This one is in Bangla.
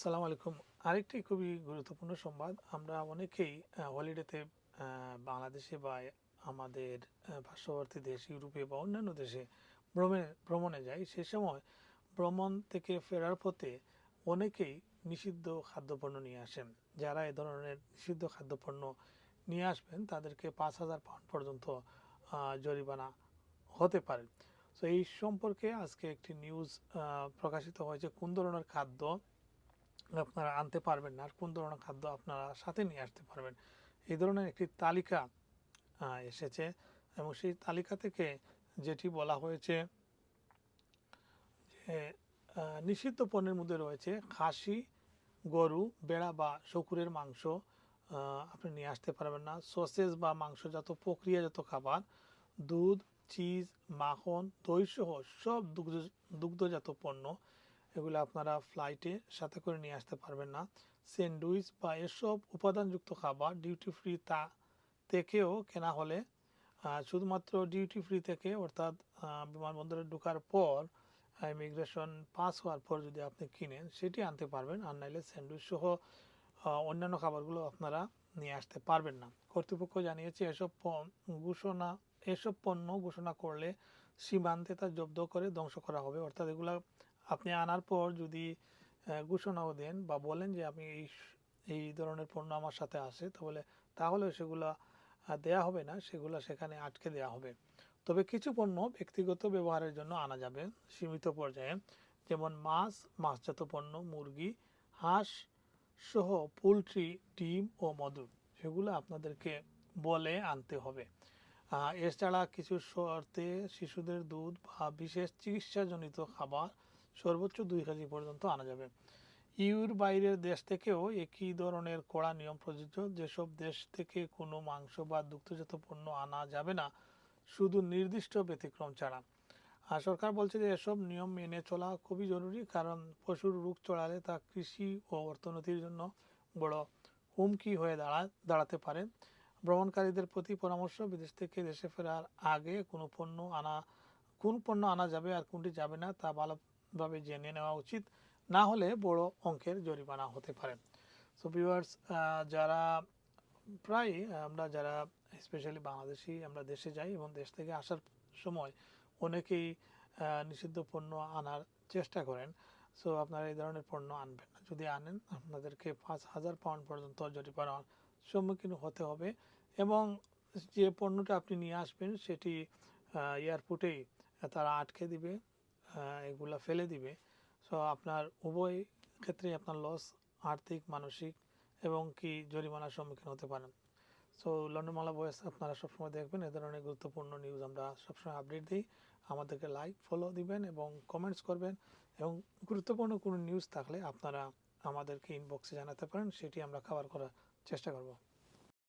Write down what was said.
আসসালামু আলাইকুম। আরেকটি খুবই গুরুত্বপূর্ণ সংবাদ। আমরা অনেকেই হলিডেতে বাংলাদেশে বা আমাদের পার্শ্ববর্তী দেশ ইউরোপে বা অন্যান্য দেশে ভ্রমণে যাই। সে সময় ভ্রমণ থেকে ফেরার পথে অনেকেই নিষিদ্ধ খাদ্যপণ্য নিয়ে আসেন। যারা এ ধরনের নিষিদ্ধ খাদ্যপণ্য নিয়ে আসবেন তাদেরকে ৫,০০০ পাউন্ড পর্যন্ত জরিমানা হতে পারে। তো এই সম্পর্কে আজকে একটি নিউজ প্রকাশিত হয়েছে কোন ধরনের খাদ্য আপনারা আনতে পারবেন না আর কোন ধরনের খাদ্য আপনারা সাথে নিয়ে আসতে পারবেন, এই ধরনের একটি তালিকা এসেছে। এবং সেই তালিকা থেকে যেটি বলা হয়েছে যে নিষিদ্ধ পণ্যের মধ্যে রয়েছে খাসি, গরু, বেড়া বা শকুরের মাংস আপনি নিয়ে আসতে পারবেন না। সসেজ বা মাংসজাত প্রক্রিয়াজাত খাবার, দুধ, চিজ, মাখন, দই সহ সব দুগ্ধজাত পণ্য এগুলো আপনারা ফ্লাইটে সাথে করে নিয়ে আসতে পারবেন না। স্যান্ডউইচ বা এসব উপাদানযুক্ত খাবার ডিউটি ফ্রি থেকেও কেনা হলে শুধুমাত্র ডিউটি ফ্রি থেকে অর্থাৎ বিমানবন্দরে ঢোকার পর ইমিগ্রেশন পাস হওয়ার পর যদি আপনি কিনেন সেটি আনতে পারবেন, আর নাইলে স্যান্ডউইচ সহ অন্যান্য খাবারগুলো আপনারা নিয়ে আসতে পারবেন না। কর্তৃপক্ষ জানিয়েছে এসব পণ্য ঘোষণা করলে সীমান্তে তা জব্দ করে ধ্বংস করা হবে। অর্থাৎ এগুলা আপনি আনার পর যদি ঘোষণাও দেন বা বলেন যে আমি এই ধরনের পণ্য আমার সাথে আসে, তাহলে সেগুলো দেয়া হবে না, সেগুলো সেখানে আটকে দেওয়া হবে। তবে কিছু পণ্য ব্যক্তিগত ব্যবহারের জন্য আনা যাবে সীমিত পর্যায়ে, যেমন মাছজাত পণ্য, মুরগি, হাঁস সহ পোলট্রি, ডিম ও মধু, সেগুলো আপনাদেরকে বলে আনতে হবে। এছাড়া কিছু শর্তে শিশুদের দুধ বা বিশেষ চিকিৎসাজনিত খাবার সর্বোচ্চ 2 কেজি পর্যন্ত আনা যাবে। ইউর বাইরের দেশ থেকেও একই ধরনের কড়া নিয়ম প্রযোজ্য। যেসব দেশ থেকে কোনো মাংস বা দুগ্ধজাত পণ্য আনা যাবে না শুধু নির্দিষ্ট ব্যতিক্রম ছাড়া। আর সরকার বলছে যে এসব নিয়ম মেনে চলা খুবই জরুরি, কারণ পশুর রোগ ছড়ালে তা কৃষি ও অর্থনীতির জন্য বড় হুমকি হয়ে দাঁড়াতে পারে। ভ্রমণকারীদের প্রতি পরামর্শ, বিদেশ থেকে দেশে ফেরার আগে কোন পণ্য আনা যাবে আর কোনটি যাবে না তা ভালোভাবে জেনে নেওয়া উচিত, না হলে বড় অঙ্কের জরিমানা হতে পারে। সো ভিউয়ার্স, যারা প্রায় আমরা যারা স্পেশালি বাংলাদেশি আমরা দেশে যাই এবং দেশ থেকে আসার সময় অনেকেই নিষিদ্ধ পণ্য আনার চেষ্টা করেন। সো আপনারা এই ধরনের পণ্য আনবেন না। যদি আনেন আপনাদেরকে ৫,০০০ পাউন্ড পর্যন্ত জরিমানার সম্মুখীন হতে হবে। এবং যে পণ্যটা আপনি নিয়ে আসবেন সেটি এয়ারপোর্টেই তারা আটকে দিবে, এগুলা ফেলে দিবে। সো আপনার উভয় ক্ষেত্রেই আপনার লস, আর্থিক, মানসিক এবং কি জরিমানার সম্মুখীন হতে পারেন। সো লন্ডন বাংলা ভয়েস আপনারা সবসময় দেখবেন, এ ধরনের গুরুত্বপূর্ণ নিউজ আমরা সবসময় আপডেট দিই। আমাদেরকে লাইক, ফলো দিবেন এবং কমেন্টস করবেন। এবং গুরুত্বপূর্ণ কোনো নিউজ থাকলে আপনারা আমাদেরকে ইনবক্সে জানাতে পারেন, সেটি আমরা কভার করার চেষ্টা করব।